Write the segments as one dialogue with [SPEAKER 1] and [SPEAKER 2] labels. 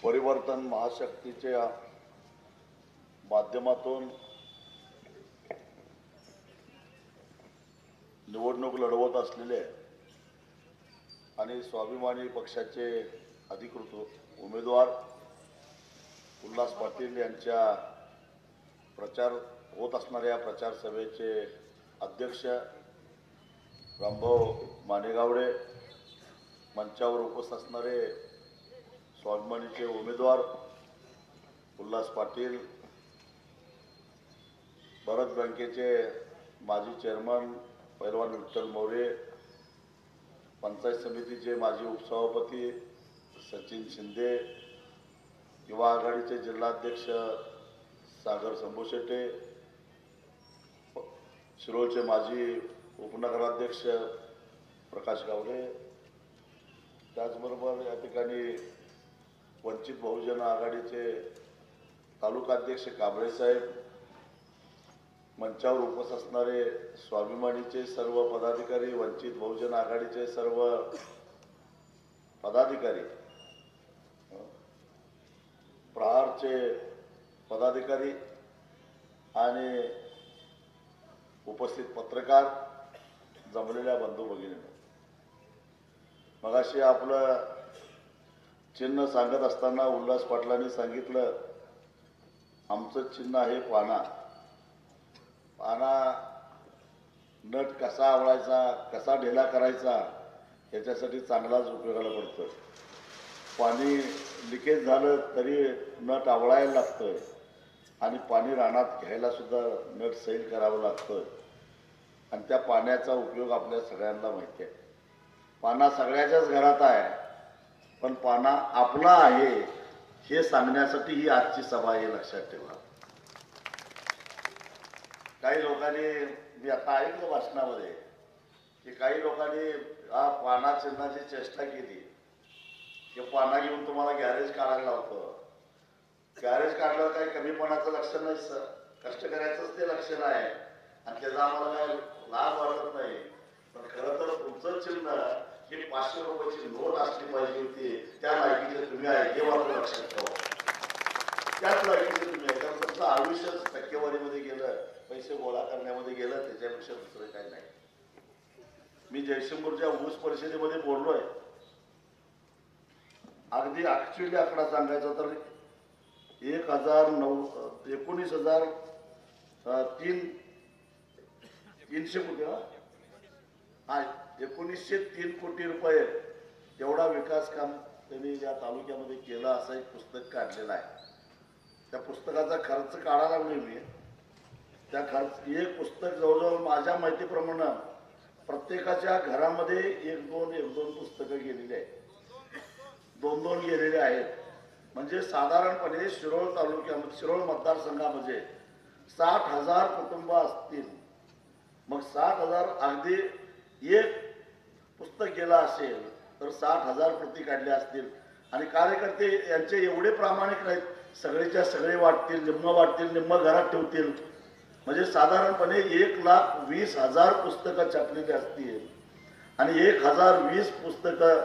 [SPEAKER 1] परिवर्तन महाशक्तीच्या माध्यमातून निवडणूक लढवत असलेले आणि स्वाभिमानी पक्षाचे अधिकृत उमेदवार उल्हास पाटील यांच्या प्रचार होत असणाऱ्या प्रचार सभेचे अध्यक्ष रामभाऊ मानेगावडे, मंचावर उपस्थित असणारे स्वाभिमानीचे उमेदवार उल्हास पाटील, भारत बँकेचे माजी चेअरमन पैलवान विठ्ठल मोरे, पंचायत समितीचे माजी उपसभापती सचिन शिंदे, युवा आघाडीचे जिल्हाध्यक्ष सागर संभोशेटे, शिरोळचे माजी उपनगराध्यक्ष प्रकाश गावडे, त्याचबरोबर या ठिकाणी वंचित बहुजन आघाडीचे तालुकाध्यक्ष कांबळे साहेब, मंचावर उपस्थित असणारे स्वाभिमानीचे सर्व पदाधिकारी, वंचित बहुजन आघाडीचे सर्व पदाधिकारी, प्रहारचे पदाधिकारी आणि उपस्थित पत्रकार, जमलेल्या बंधू भगिनींनो, मगाशी आपलं चिन्ह सांगत असताना उल्हास पाटलांनी सांगितलं आमचं चिन्ह आहे पाना. पाना नट कसा आवळायचा, कसा ढेला करायचा याच्यासाठी चांगलाच उपयोगाला पडतं. पाणी लिकेज झालं तरी नट आवळायला लागतं आणि पाणी रानात घ्यायला सुद्धा नट सैल करावं लागतं आणि त्या पाण्याचा उपयोग आपल्या सगळ्यांना माहिती आहे. पाना सगळ्याच्याच घरात आहे, पण पाना आपला आहे हे सांगण्यासाठी ही आजची सभा आहे, लक्षात ठेवा. काही लोकांनी, मी आता ऐकलं भाषणामध्ये की काही लोकांनी हा पाना चिन्हाची चेष्टा केली की पाना घेऊन तुम्हाला गॅरेज काढायला लावतं. गॅरेज काढल्यावर काही कमीपणाचं लक्षण नाही सर, कष्ट करायचंच ते लक्षण आहे आणि त्याचा आम्हाला काही लाभ वाटत नाही. पण खरं तर तुमचं चिन्ह ही 500 रुपयाची नोट असली पाहिजे होती, त्या लायकीचे तुम्ही आहे हे मात्र लक्षात ठेवा. त्याच लायकीचे तुम्ही आहे, कारण तुमचं आयुष्यच टक्केवारीमध्ये गेलं, पैसे गोळा करण्यामध्ये गेलं, त्याच्यापेक्षा दुसरं काही नाही. मी जयसिंगपूरच्या ऊस परिषदेमध्ये बोललोय. अगदी ऍक्च्युअली आकडा सांगायचा तर 19,303 कोटी, हा 1903 कोटी रुपये एवढा विकास काम त्यांनी या तालुक्यामध्ये केलं, असं एक पुस्तक काढलेलं आहे. त्या पुस्तकाचा खर्च काढायला लागलोय मी. त्या खर्च एक पुस्तक जवळजवळ माझ्या माहितीप्रमाणे प्रत्येकाच्या घरामध्ये एक दोन पुस्तकं गेलेली आहेत, 2 गेलेले आहेत. म्हणजे साधारणपणे शिरोळ तालुक्यामध्ये, शिरोळ मतदारसंघामध्ये 60,000 कुटुंब असतील. मग 60,000 अगदी एक पुस्तक गेला असेल तर 60,000 प्रती काढल्या असतील. आणि कार्यकर्ते यांचे एवढे प्रामाणिक नाहीत, सगळेच्या सगळे वाटतील, निम्म घरात ठेवतील. म्हणजे साधारणपणे 1,20,000 पुस्तकं छापलेली असतील आणि 1,020 पुस्तकं,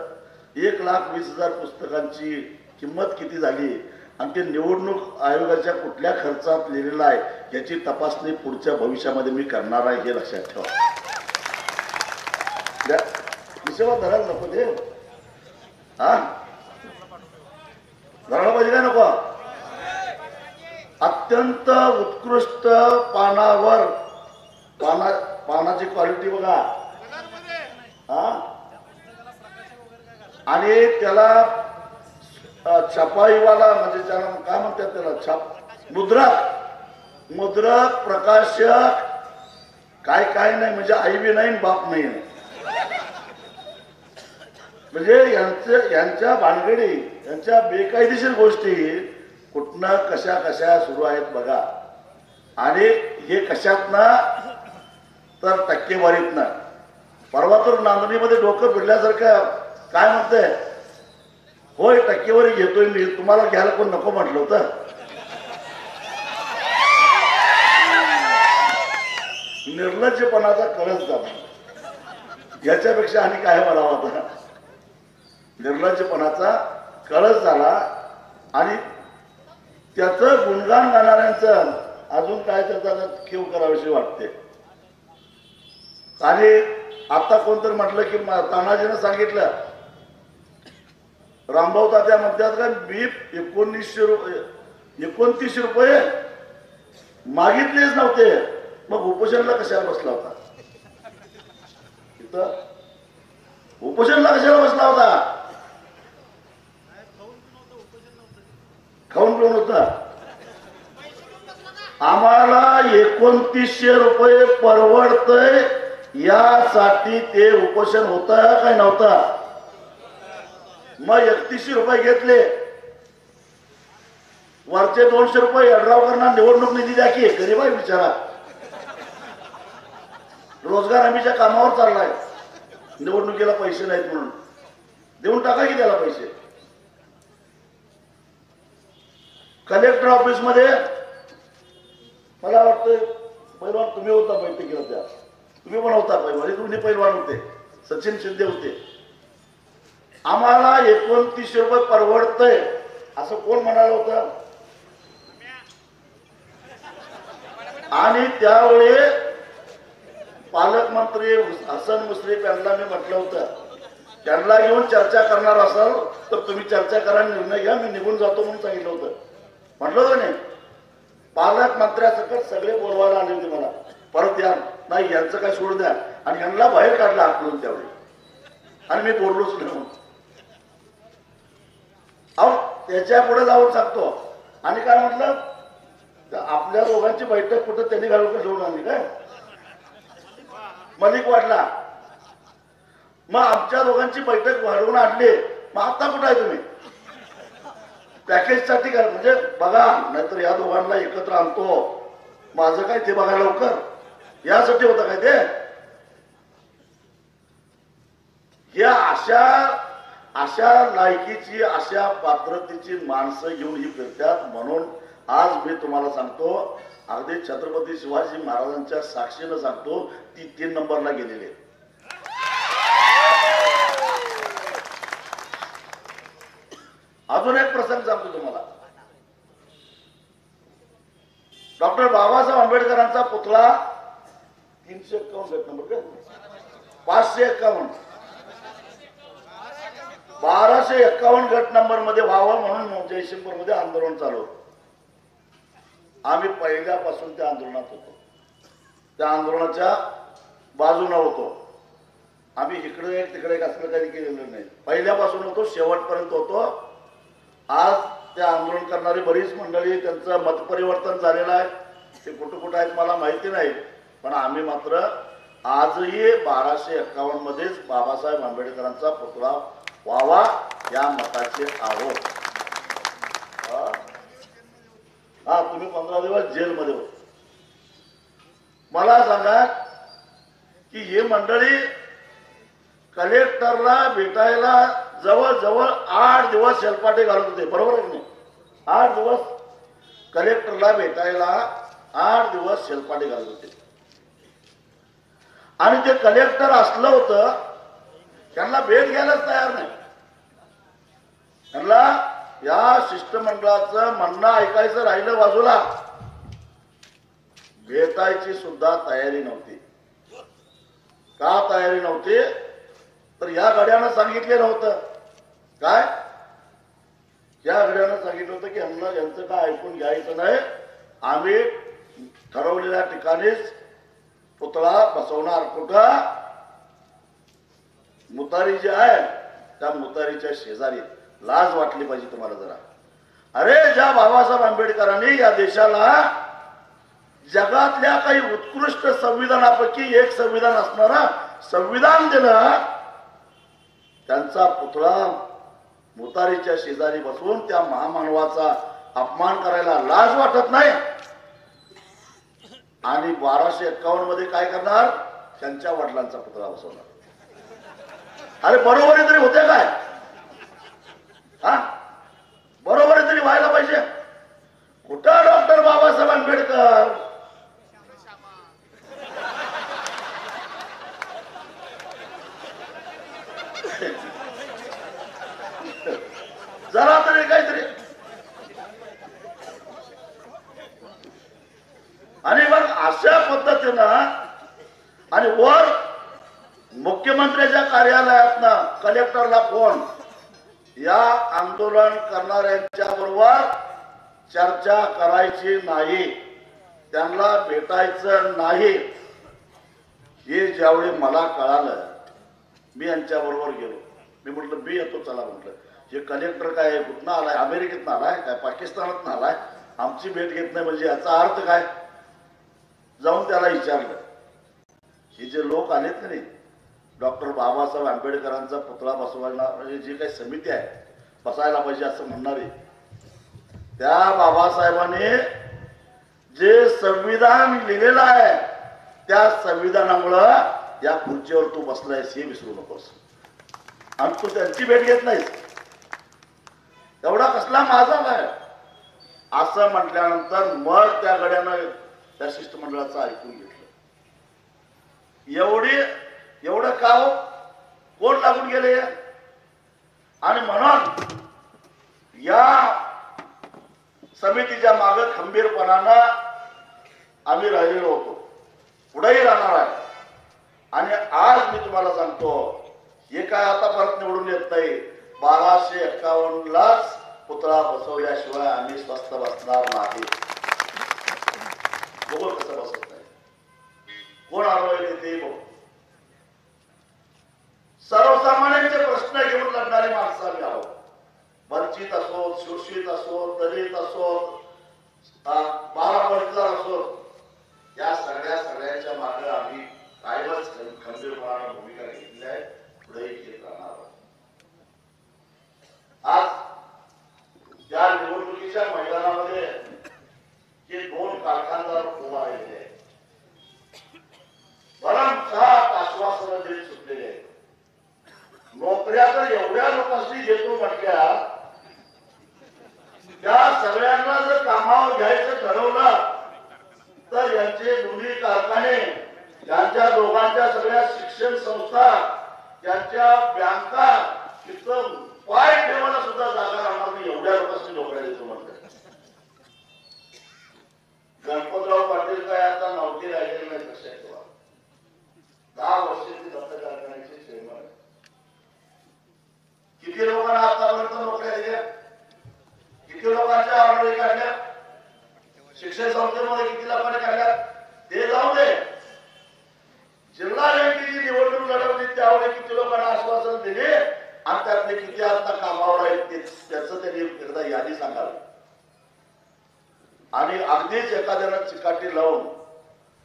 [SPEAKER 1] 1,20,000 पुस्तकांची किंमत किती झाली आणि ते निवडणूक आयोगाच्या कुठल्या खर्चात लिहिलेलं आहे याची तपासणी पुढच्या भविष्यामध्ये मी करणार आहे, हे लक्षात ठेवा. विषयावर धरायला नको ते, हा धरायला पाहिजे काय नको. अत्यंत उत्कृष्ट पानावर, पानाची क्वालिटी बघा, हा, आणि त्याला छपाईवाला म्हणजे त्याला काय म्हणतात, त्याला मुद्रक प्रकाशक काय नाही, म्हणजे आई बी नाही बाप नाही. म्हणजे यांच्या भानगडी, यांच्या बेकायदेशीर गोष्टी कुठनं कशा सुरू आहेत बघा. आणि हे कशातनं तर टक्केवारीतनं. परवा तर नांदणीमध्ये डोकं फिरल्यासारखं काय म्हणतंय, होय टक्केवारी घेतोय मी, तुम्हाला घ्यायला कोण नको म्हटलं होतं. निर्लज्जपणाचा कळस झाला, याच्यापेक्षा आणि काय म्हणावं आता. निर्लज्जपणाचा कळस झाला आणि त्याचं गुणगान गाणाऱ्यांचं अजून काय त्याचा खेव कराविषयी वाटते. आणि आता कोणतरी म्हटलं की तानाजीनं सांगितलं रामभाऊ तात्या म्हणतात का मी 2900 रुपये मागितलेच नव्हते, मग उपोषणला कशाला बसला होता? इथं उपोषणला कशाला बसला होता? खाऊन पिऊन होता. आम्हाला 2900 रुपये परवडतय यासाठी ते उपोषण होत काय नव्हतं? मग 3100 रुपये घेतले, वरचे 200 रुपये यड्रावकरांना निवडणूक निधी द्या की. गरीब आहे बिचारा, रोजगार हमीच्या कामावर चाललाय, निवडणुकीला पैसे नाहीत म्हणून देऊन टाका की त्याला पैसे. कलेक्टर ऑफिस मध्ये मला वाटतं पैलवान तुम्ही होता बैठकीला, त्या तुम्ही पण होता पैलवान, तुम्ही पैलवान होते, सचिन शिंदे होते. आम्हाला 2900 रुपये परवडतंय असं कोण म्हणाल होतं? आणि त्यावेळी पालकमंत्री हसन मुश्रीफ यांना मी म्हटलं होतं त्यांना घेऊन चर्चा करणार असाल तर तुम्ही चर्चा करा, निर्णय घ्या, मी निघून जातो म्हणून सांगितलं होतं. म्हटलं होतं नाही? पालकमंत्र्यासकट सगळे बोलवायला आले होते मला, परत या नाही यांचं काय सोडू द्या, आणि यांना बाहेर काढला आकलून त्यावेळी, आणि मी बोललोच नाही म्हणून. अहो त्याच्या पुढे जाऊन सांगतो. आणि काय म्हटलं, आपल्या दोघांची बैठक कुठं त्यांनी घालून घेऊन आणली काय? मलिक वाटला. मग आमच्या दोघांची बैठक वाढवून आणली, मग आता कुठं आहे तुम्ही? पॅकेजसाठी काय म्हणजे बघा, नाहीतर या दोघांना एकत्र आणतो, माझं काय ते बघा लवकर, यासाठी होतं काय ते? या अशा लायकीची अशा पात्रतेची माणसं घेऊन ही फिरतात. म्हणून आज मी तुम्हाला सांगतो, अगदी छत्रपती शिवाजी महाराजांच्या साक्षीनं सांगतो, ती 3 नंबरला गेलेली. अजून एक प्रसंग सांगतो तुम्हाला. डॉक्टर बाबासाहेब आंबेडकरांचा पुतळा 351 गट नंबर काय 551 1251 गट नंबर मध्ये व्हावं म्हणून जयसिंगपूर मध्ये आंदोलन चालू होतं. आम्ही पहिल्यापासून त्या आंदोलनात होतो, त्या आंदोलनाच्या बाजूने होतो. आम्ही इकडे तिकडे असलं काही केलेलं नाही, पहिल्यापासून होतो, शेवटपर्यंत होतो. आज त्या आंदोलन करणारी बरीच मंडळी त्यांचं मतपरिवर्तन झालेलं आहे, ते कुठं कुठं आहेत मला माहिती नाही, पण आम्ही मात्र आजही 1251 मध्येच बाबासाहेब आंबेडकरांचा पुतळा व्हावा या मताचे आहोत. हा तुम्ही 15 दिवस जेलमध्ये होते. मला सांगा की हे मंडळी कलेक्टरला भेटायला जवळजवळ 8 दिवस शेलपाटे घालत होते, बरोबर आहे नाही? 8 दिवस कलेक्टरला भेटायला 8 दिवस शेलपाटे घालत होते. आणि ते कलेक्टर असलं होतं त्यांना भेट घ्यायलाच तयार नाही. त्यांना या शिष्टमंडळाचं म्हणणं ऐकायचं राहिलं बाजूला, भेटायची सुद्धा तयारी नव्हती. का तयारी नव्हती? तर या गड्यानं सांगितलेलं होतं काय? या गड्यानं सांगितलं होतं की यांना यांचं काय ऐकून घ्यायचं नाही, आम्ही ठरवलेल्या ठिकाणीच पुतळा बसवणार. कुठं? मुतारी जी आहे त्या मुतारीच्या शेजारी. लाज वाटली पाहिजे तुम्हाला जरा. अरे ज्या बाबासाहेब आंबेडकरांनी या देशाला जगातल्या काही उत्कृष्ट संविधानापैकी एक संविधान असणारा संविधान दिलं, त्यांचा पुतळा मुतारीच्या शेजारी बसून त्या महामानवाचा अपमान करायला लाज वाटत नाही? आणि 1251 मध्ये काय करणार? त्यांच्या वडिलांचा पुतळा बसवणार. अरे बरोबरी तरी होते काय? हा बरोबरी तरी व्हायला पाहिजे. कुठं डॉक्टर बाबासाहेब आंबेडकर? जरा तरी काहीतरी आणि मग अशा पद्धतीनं आणि वर मुख्यमंत्र्याच्या कार्यालयातनं कलेक्टरला फोन, या आंदोलन करणाऱ्यांच्या बरोबर चर्चा करायची नाही, त्यांना भेटायचं नाही. हे ज्यावेळी मला कळालं, मी यांच्या बरोबर गेलो. मी म्हटलं मी येतो चला म्हटलं. हे कलेक्टर काय कुठनं आलाय, अमेरिकेतनं आलाय काय, पाकिस्तानातनं आलाय, आमची भेट घेत नाही म्हणजे याचा अर्थ काय. जाऊन त्याला विचारलं. हे जे लोक आलेत का नाही, डॉक्टर बाबासाहेब आंबेडकरांचा पुतळा बसवायला जी काही समिती आहे, बसायला पाहिजे असं म्हणणारे, त्या बाबासाहेबांनी जे संविधान लिहिलेलं आहे त्या संविधानामुळं या खुर्चीवर तू बसलायस हे विसरू नकोस. आणि तू त्यांची भेट घेत नाहीस, एवढा कसला माझा आहे असं म्हटल्यानंतर मग त्या गड्यानं त्या शिष्टमंडळाचं ऐकून घेतलं. एवढं का हो, कोण लागून गेले. आणि म्हणून या समितीच्या मागे खंबीरपणानं आम्ही राहिलेलो होतो, पुढेही राहणार आहे. आणि आज मी तुम्हाला सांगतो, हे काय आता परत निवडून येत नाही. 1251लाच पुतळा बसवल्याशिवाय आम्ही स्वस्थ बसणार नाही. बघू कसं बसत नाही, कोण आरोग्य ते बघू. सर्वसामान्यांचे प्रश्न घेऊन लढणारी माणसं आम्ही आहोत. वंचित असोत, शोषित असोत, दलित असोत, बारामतीला असोत, या सगळ्यांच्या मागे आम्ही कायमच खंबीरपणाने भूमिका घेतली आहे, पुढेही घेत राहणार आहोत. आज या निवडणुकीच्या मैदानामध्ये जे 2 कारखानदार उभा राहिले आहेत, भरमसाठ आश्वासनं देत सुटलेले आहेत. नोकऱ्या तर एवढ्या लोकांनी घेतो म्हटल्या, त्या सगळ्यांना जर कामावर घ्यायचं ठरवलं तर यांचे दोन्ही कारखाने, त्यांच्या दोघांच्या सगळ्या शिक्षण संस्था, त्यांच्या बँका तिथं पाय ठेवायला सुद्धा जागा राहणार नाही, एवढ्या लोकांनी नोकऱ्या देतो म्हटलं. गणपतराव पाटील काय आता नोकरी राहिलेली नाही. कशा 10 वर्षाची दत्त कारखान्याचे चेअरमन. किती लोकांना आतापर्यंत नोकऱ्या दिल्या, किती लोकांच्या ऑर्डरी काढल्या, शिक्षण संस्थेमध्ये किती लोकांनी काढल्या ते जाऊ दे. जिल्हा बँकेची निवडणूक लढवली त्यावेळी किती लोकांना आश्वासन दिले आणि त्यातले किती आता कामावर आहेत त्याचं त्यांनी एकदा यादी सांगावी. आणि अगदीच एखाद्याला चिकाटी लावून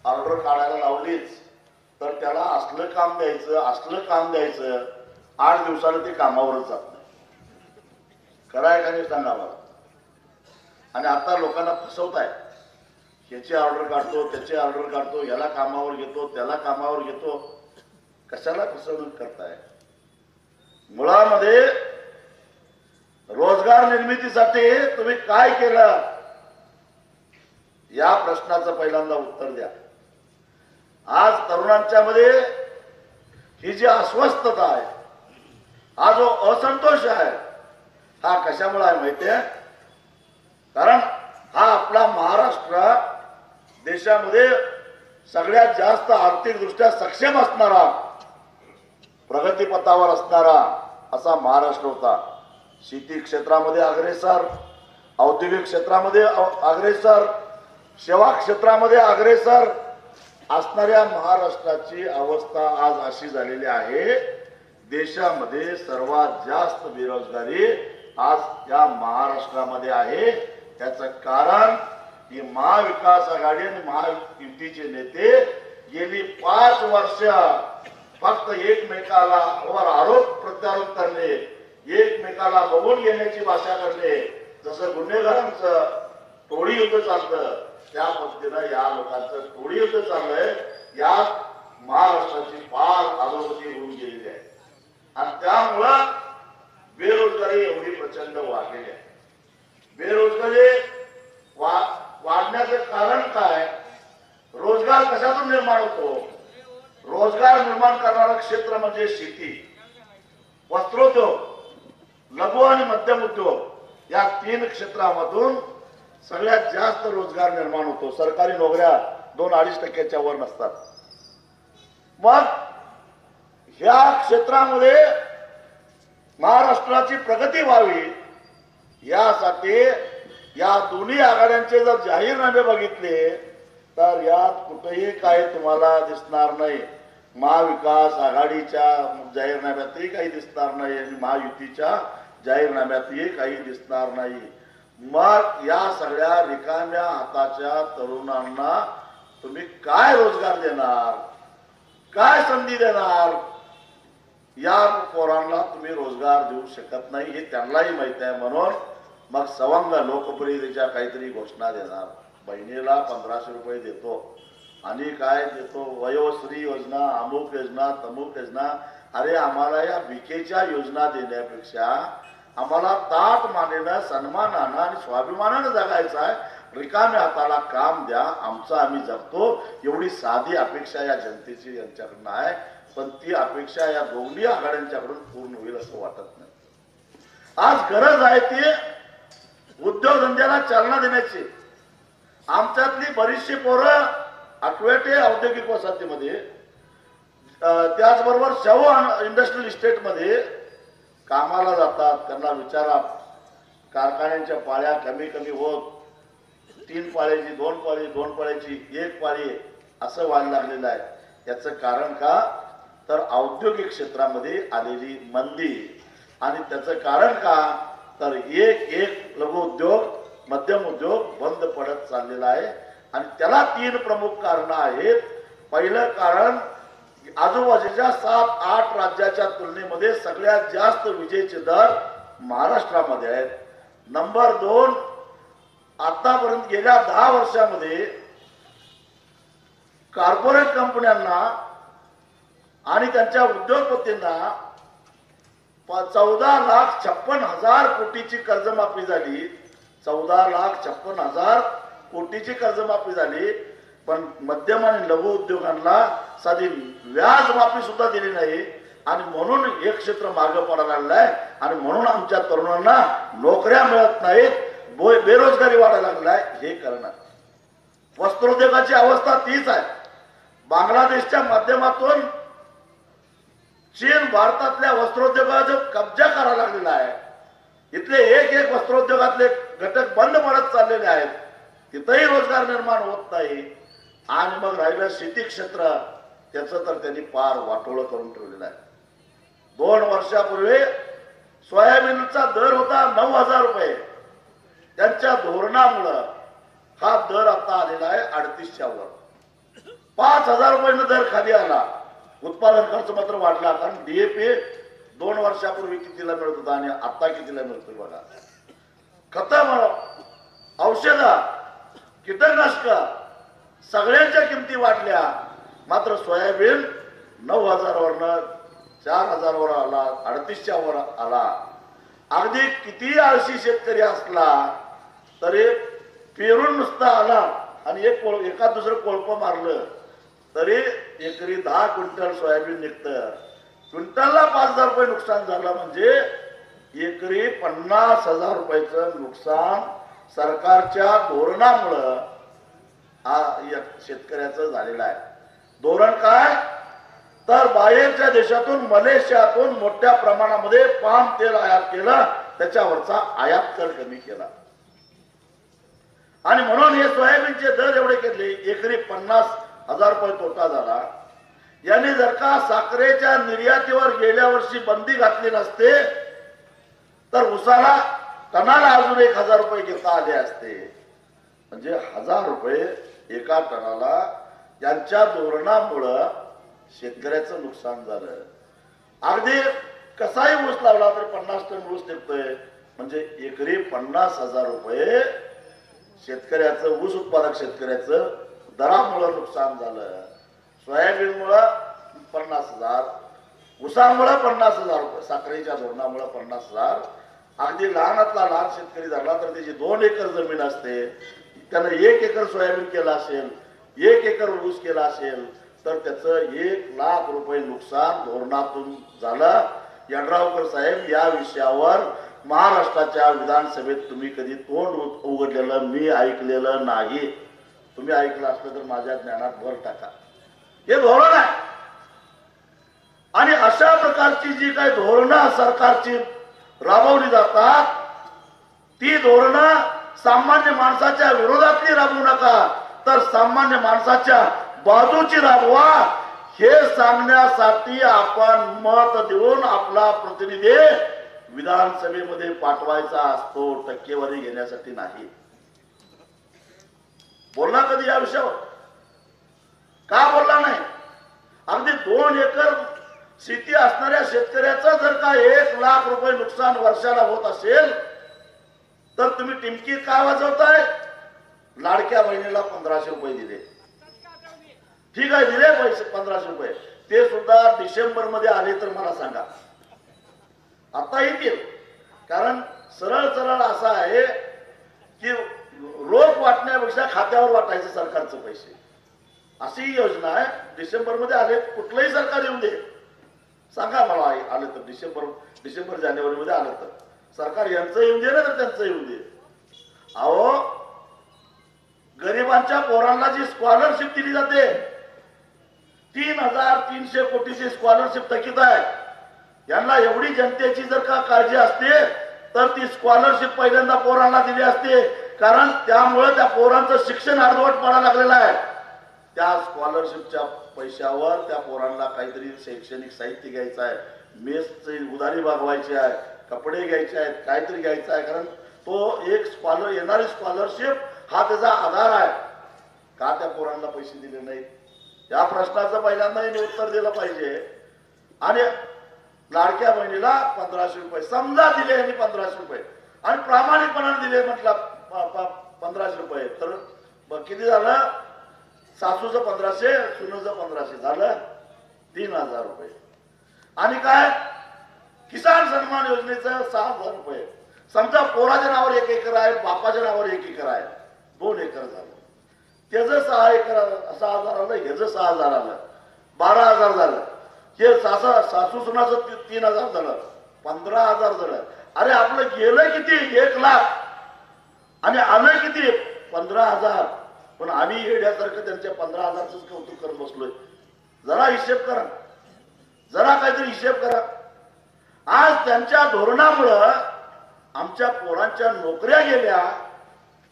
[SPEAKER 1] ऑर्डर काढायला लावलीच तर त्याला असलं काम द्यायचं 8 दिवसाला ते कामावरच जात नाही. कराय का नाही सांगा मला. आणि आता लोकांना फसवताय, याची ऑर्डर काढतो, त्याची ऑर्डर काढतो, याला कामावर घेतो, त्याला कामावर घेतो. कशाला फसवणूक करताय. मुळामध्ये रोजगार निर्मितीसाठी तुम्ही काय केलं या प्रश्नाचं पहिल्यांदा उत्तर द्या. आज तरुणांच्या मध्ये ही जी अस्वस्थता आहे, हा जो असंतोष आहे, हा कशामुळे आहे माहितीये. कारण हा आपला महाराष्ट्र देशामध्ये सगळ्यात जास्त आर्थिकदृष्ट्या सक्षम असणारा, प्रगतीपथावर असणारा असा महाराष्ट्र होता. शेती क्षेत्रामध्ये अग्रेसर, औद्योगिक क्षेत्रामध्ये अग्रेसर, सेवा क्षेत्रामध्ये अग्रेसर असणाऱ्या महाराष्ट्राची अवस्था आज अशी झालेली आहे. देशामध्ये सर्वात जास्त बेरोजगारी आज या महाराष्ट्रामध्ये आहे. त्याचं कारण ही महाविकास आघाडी आणि महायुतीचे नेते गेली 5 वर्ष फक्त एकमेकाला आरोप प्रत्यारोप करणे, एकमेकाला बघून घेण्याची भाषा करणे, जसं गुन्हेगारांचं टोळी युद्ध चालतं त्या पद्धतीनं या लोकांचं टोळी युद्ध चाललंय. यात महाराष्ट्राची फार अधोगती होऊन गेलेली आहे आणि त्यामुळं बेरोजगारी एवढी प्रचंड वाढलेली आहे. बेरोजगारी वाढण्याचं कारण काय. रोजगार कशातून निर्माण होतो. रोजगार निर्माण करणारं क्षेत्र म्हणजे शेती, वस्त्रोद्योग, लघु आणि मध्यम उद्योग या 3 क्षेत्रामधून सगळ्यात जास्त रोजगार निर्माण होतो. सरकारी नोकऱ्या 2-2.5% वर नसतात. मग ह्या क्षेत्रामध्ये महाराष्ट्राची प्रगती व्हावी यासाठी या दोन्ही आघाड्यांचे जर जाहीरनामे बघितले तर यात कुठेही काय तुम्हाला दिसणार नाही. महाविकास आघाडीच्या जाहीरनाम्यातही काही दिसणार नाही आणि महायुतीच्या जाहीरनाम्यातही काही दिसणार नाही. मग या सगळ्या रिकाम्या हाताच्या तरुणांना तुम्ही काय रोजगार देणार, काय संधी देणार? या पोरांना तुम्ही रोजगार देऊ शकत नाही हे त्यांनाही माहिती आहे. म्हणून मग सवंग लोकप्रियतेच्या काहीतरी घोषणा देणार. बहिणीला 1500 रुपये देतो आणि काय देतो, वयोश्री योजना, अमुक योजना, तमुक योजना. अरे आम्हाला या भिकेच्या योजना देण्यापेक्षा आम्हाला ताट मानेनं, सन्मानानं आणि स्वाभिमानानं जगायचं आहे. रिकाम्या हाताला काम द्या, आमचं आम्ही जगतो, एवढी साधी अपेक्षा या जनतेची यांच्याकडनं आहे. पण ती अपेक्षा या दोन्ही आघाड्यांच्याकडून पूर्ण होईल असं वाटत नाही. आज गरज आहे ती उद्योगधंद्याला चालना देण्याची. आमच्यातली बरीचशी पोरं अटवेटे औद्योगिक वसाहतीमध्ये, त्याचबरोबर शाहू इंडस्ट्रियल इस्टेटमध्ये कामाला जातात. त्यांना विचारा, कारखान्यांच्या पाळ्या कमी कमी होत 3 पाळ्याची 2 पाळी, 2 पाळ्याची 1 पाळी असं व्हायला लागलेलं आहे. याचं कारण का तर औद्योगिक क्षेत्रामध्ये आलेली मंदी. आणि त्याचं कारण का तर एक लघुउद्योग, मध्यम उद्योग बंद पडत चाललेला आहे. आणि त्याला 3 प्रमुख कारणं आहेत. पहिलं कारण, आजूबाजूच्या 7-8 राज्याच्या तुलनेमध्ये सगळ्यात जास्त विजेचे दर महाराष्ट्रामध्ये आहेत. नंबर 2, आतापर्यंत गेल्या 10 वर्षामध्ये कॉर्पोरेट कंपन्यांना आणि त्यांच्या उद्योगपतींना 14,56,000 कोटीची कर्जमाफी झाली. 14,56,000 कोटीची कर्जमाफी झाली. पण मध्यम आणि लघु उद्योगांना साधी व्याज माफी सुद्धा दिली नाही. आणि म्हणून हे क्षेत्र मागे पडायला लागलं आहे. आणि म्हणून आमच्या तरुणांना नोकऱ्या मिळत नाहीत, बेरोजगारी वाढायला लागलाय. हे कारण आहे. वस्त्रोद्योगाची अवस्था तीच आहे. बांगलादेशच्या माध्यमातून चीन भारतातल्या वस्त्रोद्योगाचा कब्जा करायला लागलेला आहे. इथले एक वस्त्रोद्योगातले घटक बंद पडत चाललेले आहेत. तिथेही रोजगार निर्माण होत नाही. आणि मग राहिलं शेती क्षेत्र, त्याचं तर त्यांनी पार वाटोळं करून ठेवलेलं आहे. 2 वर्षापूर्वी सोयाबीनचा दर होता 9,000 रुपये. त्यांच्या धोरणामुळं हा दर आता आलेला आहे 38च्या वर. 5,000 रुपयानं दर खाली आला. उत्पादन खर्च मात्र वाढला. कारण DAP 2 वर्षापूर्वी कितीला मिळत होता आणि आता कितीला मिळतोय बघा. खतं, औषधं, कीटकनाशक सगळ्यांच्या किमती वाढल्या. मात्र सोयाबीन 9,000 वरनं 4,000 वर आला, 38च्या वर आला. अगदी किती आळशी शेतकरी असला तरी पेरून नुसता आला आणि एका दुसरं कोळप मारलं तरी एकरी 10 क्विंटल सोयाबीन निघतं. क्विंटलला 5,000 रुपये नुकसान झालं म्हणजे एकरी 50,000 रुपयाचं नुकसान सरकारच्या धोरणामुळं शेतकऱ्याचं झालेलं आहे. धोरण काय तर बाहेरच्या देशातून, मलेशियातून मोठ्या प्रमाणामध्ये पाम तेल आयात केलं, त्याच्यावरचा आयात कर कमी केला. आणि म्हणून हे सोयाबीनचे दर एवढे केले, एकरी 50,000 रुपये तोटा झाला. यांनी जर का साखरेच्या निर्यातीवर गेल्या वर्षी बंदी घातली नसते तर उसाला टनाला अजून 1,000 रुपये घेता आले असते. म्हणजे 1,000 रुपये एका टनाला यांच्या धोरणामुळं शेतकऱ्याचं नुकसान झालं. अगदी कसाही ऊस लावला तर 50 टन ऊस निघतोय म्हणजे एकरी 50,000 रुपये शेतकऱ्याचं, ऊस उत्पादक शेतकऱ्याचं दरामुळं नुकसान झालं. सोयाबीनमुळं 50,000, ऊसामुळं 50,000 रुपये, साखरेच्या धोरणामुळं 50,000. अगदी लहानातला लहान शेतकरी झाला तर त्याची 2 एकर जमीन असते, त्यानं 1 एकर सोयाबीन केला असेल, 1 एकर ऊस केला असेल तर त्याचं 1,00,000 रुपये नुकसान धोरणातून झालं. यड्रावकर साहेब या विषयावर महाराष्ट्राच्या विधानसभेत तुम्ही कधी तोंड उघडलेलं मी ऐकलेलं नाही. तुम्ही ऐकलं असलं तर माझ्या ज्ञानात भर टाका. हे धोरण आहे. आणि अशा प्रकारची जी काही धोरणं सरकारची राबवली जातात ती धोरणं सामान्य माणसाच्या विरोधातली राबवू नका, तर सामान्य माणसाच्या बाजूची राबवा. हे सांगण्यासाठी आपण मत देऊन आपला प्रतिनिधी विधानसभेमध्ये पाठवायचा असतो, टक्केवारी घेण्यासाठी नाही. बोलला कधी या विषयावर? का बोलला नाही? अगदी 2 एकर शेती असणाऱ्या शेतकऱ्याचं जर का 1 लाख रुपये नुकसान वर्षाला होत असेल तर तुम्ही टिमकी का वाजवताय? लाडक्या बहिणीला 1500 रुपये दिले. ठीक आहे, दिले पैसे 1500 रुपये. ते सुद्धा डिसेंबर मध्ये आले तर मला सांगा. आता येतील. कारण सरळ सरळ असं आहे की रोख वाटण्यापेक्षा खात्यावर वाटायचं सरकारचे पैसे, अशी योजना आहे. डिसेंबर मध्ये आले. कुठलंही सरकार येऊ दे, सांगा मला आलं तर. डिसेंबर जानेवारी मध्ये आलं तर सरकार यांचं येऊन दे ना, तर त्यांचं येऊन दे. अहो, गरिबांच्या पोरांना जी स्कॉलरशिप दिली जाते 3300 कोटीची स्कॉलरशिप थकीत आहे. यांना एवढी जनतेची जर का काळजी असते तर ती स्कॉलरशिप पहिल्यांदा पोरांना दिली असते. कारण त्यामुळे त्या पोरांचं शिक्षण अर्धवट पडायला लागलेलं आहे. त्या स्कॉलरशिपच्या पैशावर त्या पोरांना काहीतरी शैक्षणिक साहित्य घ्यायचं आहे, मेसची उधारी भागवायची आहे, कपडे घ्यायचे आहेत, काहीतरी घ्यायचं आहे. कारण तो एक येणारी स्कॉलरशिप हा त्याचा आधार आहे. का त्या पोरांना पैसे दिले नाहीत? या प्रश्नाचं पहिल्यांदा उत्तर दिलं पाहिजे. आणि लाडक्या बहिणीला 1500 रुपये समजा दिले यांनी 1500 रुपये आणि प्रामाणिकपणाने दिले म्हटलं 1500 रुपये, तर किती झालं? सासूचं 1500, सुनेचं 1500 झालं 3000 रुपये. आणि काय? किसान सन्मान योजनेचं 6000 रुपये. समजा पोराच्या नावावर 1 एकर आहे, बापाच्या नावावर 1 एकर आहे, 2 एकर झालं. त्याचं 6 एकर 6000 आलं, ह्याचं 6000 आलं, 12000 झालं. हे सासू सुनाचं 3000 झालं, 15000 झालं. अरे आपलं गेलं किती? 1 लाख आणि आलं किती? 15000. पण आम्ही येण्यासारखं त्यांच्या 15000च कौतुक करत बसलोय. जरा हिशेब करा, जरा काहीतरी हिशेब करा. आज त्यांच्या धोरणामुळं आमच्या पोरांच्या नोकऱ्या गेल्या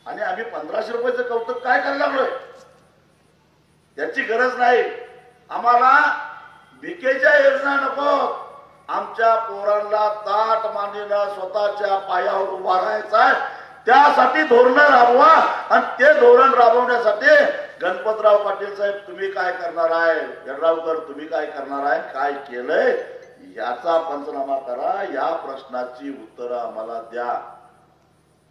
[SPEAKER 1] आणि आम्ही 1500 रुपयाचं कौतुक काय करायला लागलोय? त्याची गरज नाही आम्हाला. भिकेच्या योजना नको. आमच्या पोरांना ताट मानेनं स्वतःच्या पायावर उभा राहायचा आहे. त्यासाठी धोरण राबवा. आणि ते धोरण राबवण्यासाठी गणपतराव पाटील साहेब तुम्ही काय करणार आहे, यड्रावकर तुम्ही काय करणार आहे, काय केलंय याचा पंचनामा करा. या प्रश्नाची उत्तरं आम्हाला द्या.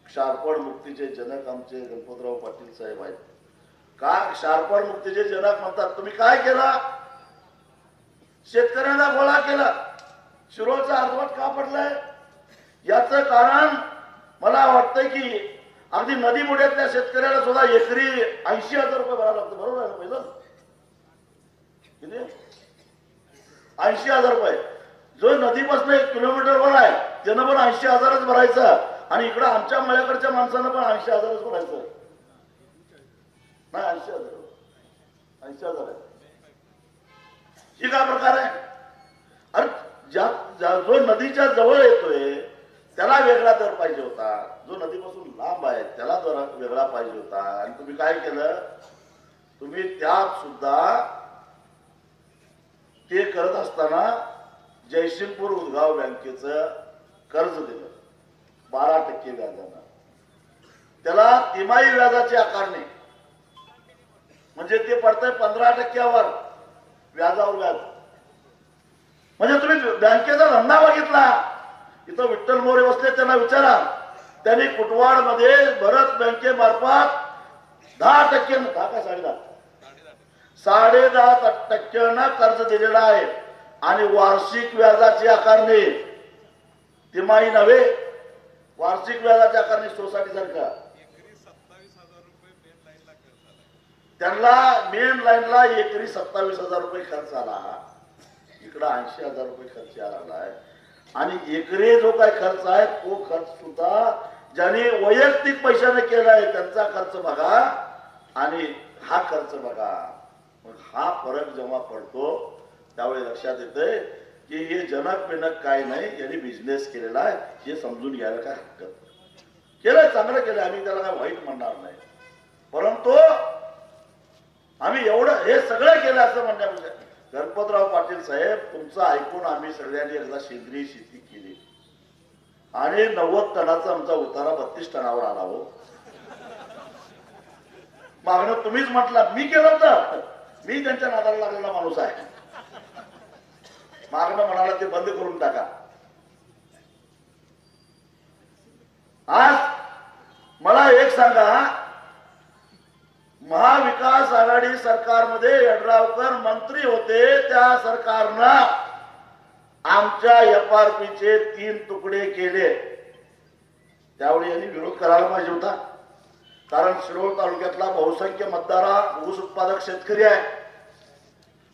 [SPEAKER 1] क्षारपड मुक्तीचे जनक आमचे गणपतराव पाटील साहेब आहेत. का क्षारपड मुक्तीचे जनक म्हणतात? तुम्ही काय केलं? शेतकऱ्यांना गोळा केला. शिरोळचा अर्धवट का पडलाय? याचं कारण मला वाटतं की अगदी नदीमुड्यातल्या शेतकऱ्याला सुद्धा एकरी 80,000 रुपये भरावं लागतं. बरोबर आहे ना? पहिलं किती? 80,000 रुपये. जो नदीपासून 1 किलोमीटरवर आहे त्यानं पण 80,000च भरायचं. आणि इकडं आमच्या मळ्याकडच्या माणसानं पण 80,000च भरायचं. नाही 80,000 आहे. ही काय प्रकार आहे? अरे जो नदीच्या जवळ येतोय त्याला वेगळा दर पाहिजे होता. जो नदीपासून लांब आहे त्याला दर वेगळा पाहिजे होता. आणि तुम्ही काय केलं? तुम्ही त्यात सुद्धा ते करत असताना जयसिंगपूर उदगाव बँकेचं कर्ज दिलं 12% व्याजानं. त्याला तिमाही व्याजाची आकारणी म्हणजे ते पडतंय 15%वर व्याजावर व्याज. म्हणजे तुम्ही बँकेचा धंदा बघितला. इथं विठ्ठल मोरे बसले, त्यांना विचारा. त्यांनी कुटवाड मध्ये भरत बँकेमार्फत 10% 10 का 10.5% कर्ज दिलेलं आहे. आणि वार्षिक व्याजाची आकारणी तिमाही नव्हे, वार्षिक व्याजाची आकारणी सोसायटी सारखा. त्यांना मेन लाईनला एकरी 27,000 रुपये खर्च आला. इकडं 80,000 रुपये खर्च आला आहे. आणि एकरी जो काय खर्च आहे तो खर्च सुद्धा ज्यांनी वैयक्तिक पैशाने केलाय त्यांचा खर्च बघा आणि हा खर्च बघा. मग हा फरक जेव्हा पडतो त्यावेळी लक्षात येतंय की हे जनक बिनक काय नाही, यांनी बिझनेस केलेला आहे हे समजून घ्यायला काय हरकत. केलं, चांगलं केलं, आम्ही त्याला काय वाईट म्हणणार नाही. परंतु आम्ही एवढं हे सगळं केलं असं म्हणण्यापेक्षा गणपतराव पाटील साहेब तुमचं ऐकून आम्ही सगळ्यांनी एकदा सेंद्रिय शेती केली आणि 90 टनाचा आमचा उतारा 32 टनावर आला. हो, मागणं तुम्हीच म्हटलं, मी केलं होतं, मी त्यांच्या नादाला लागलेला माणूस आहे. मागणं म्हणाला ते बंद करून टाका. आज मला एक सांगा, महाविकास आघाडी सरकारमध्ये यड्रावकर मंत्री होते, त्या सरकारनं आमच्या FRPचे 3 तुकडे केले. त्यावेळी यांनी विरोध करायला पाहिजे होता, कारण शिरोळ तालुक्यातला बहुसंख्य मतदार ऊस उत्पादक शेतकरी आहे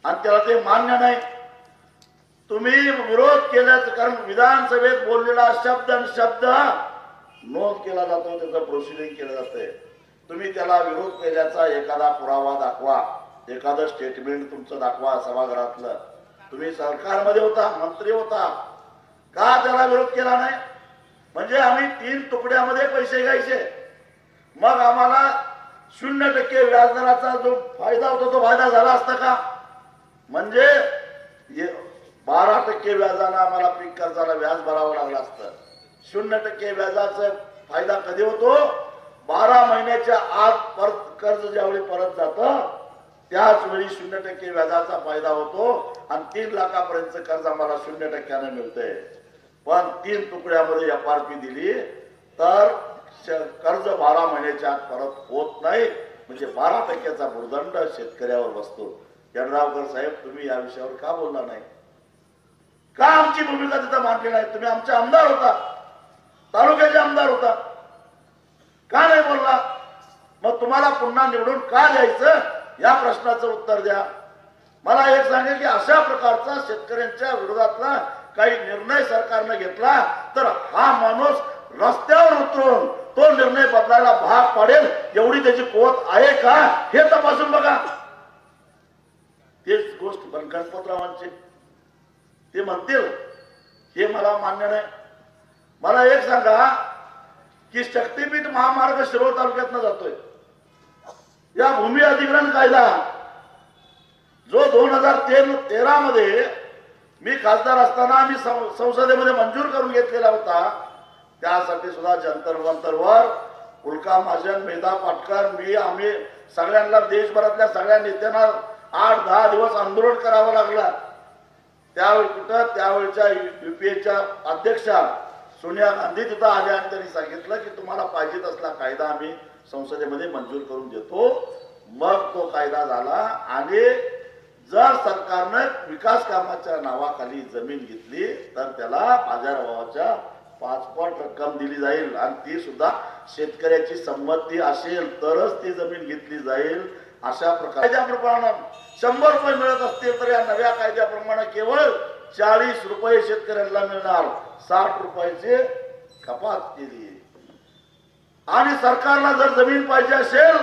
[SPEAKER 1] आणि त्याला ते मान्य नाही. तुम्ही विरोध केल्याचं कारण विधानसभेत बोललेला शब्द आणि शब्द नोंद केला जातो, त्याचं प्रोसिडिंग केलं जातंय. तुम्ही त्याला विरोध केल्याचा एखादा पुरावा दाखवा, एखादं स्टेटमेंट तुमचं दाखवा सभागृहातलं. तुम्ही सरकारमध्ये होता, मंत्री होता, का त्याला विरोध केला नाही? म्हणजे आम्ही 3 तुकड्यामध्ये पैसे घ्यायचे, मग आम्हाला 0% व्याजदराचा जो फायदा होता तो फायदा झाला असता का? म्हणजे 12% व्याजानं आम्हाला पीक कर्जाला व्याज भरावं लागलं असतं. 0% व्याजाचा फायदा कधी होतो? 12 महिन्याच्या आत परत कर्ज ज्यावेळी परत जातं त्याच वेळी 0% व्याजाचा फायदा होतो आणि 3 लाखापर्यंत कर्ज आम्हाला 0% मिळतंय. पण 3 तुकड्यामध्ये FRP दिली तर कर्ज 12 महिन्याच्या आत परत होत नाही, म्हणजे 12%चा भुर्दंड शेतकऱ्यावर बसतो. यड्रावकर साहेब तुम्ही या विषयावर का बोलला नाही? का आमची भूमिका तिथं मांडली नाही? तुम्ही आमचे आमदार होता, तालुक्याचे आमदार होता, का नाही बोलला? मग तुम्हाला पुन्हा निवडून का द्यायचं या प्रश्नाचं उत्तर द्या. मला एक सांगा की अशा प्रकारचा शेतकऱ्यांच्या विरोधातला काही निर्णय सरकारने घेतला तर हा माणूस रस्त्यावर उतरून तो निर्णय बदलायला भाग पाडेल एवढी त्याची कुवत आहे का हे तपासून बघा. तेच गोष्ट गणपतरावांची ते म्हणतील हे मला मान्य नाही. मला एक सांगा की शक्तीपीठ महामार्ग शिरोळ तालुक्यातनं जातोय, या भूमी अधिग्रहण कायदा जो 2013 मध्ये मी खासदार असताना आम्ही संसदेमध्ये मंजूर करून घेतलेला होता, त्यासाठी सुद्धा जंतर मंतरवर उल्का महाजन, मेधा पाटकर, मी आम्ही सगळ्यांना देशभरातल्या सगळ्या नेत्यांना 8-10 दिवस आंदोलन करावं लागलं. त्यावेळी कुठं त्यावेळच्या UPAच्या अध्यक्षा सोनिया गांधी तिथं आल्या आणि त्यांनी सांगितलं की तुम्हाला पाहिजे असला कायदा आम्ही संसदेमध्ये मंजूर करून देतो. मग तो कायदा झाला आणि जर सरकारनं विकास कामाच्या नावाखाली जमीन घेतली तर त्याला बाजारभावाच्या 5 पट रक्कम दिली जाईल आणि ती सुद्धा शेतकऱ्याची संमती असेल तरच ती जमीन घेतली जाईल. अशा प्रकारे कायद्याप्रमाणे 100 रुपये मिळत असतील तर या नव्या कायद्याप्रमाणे केवळ 40 रुपये शेतकऱ्यांना मिळणार, 60 रुपयाची कपात केली. आणि सरकारला जर जमीन पाहिजे असेल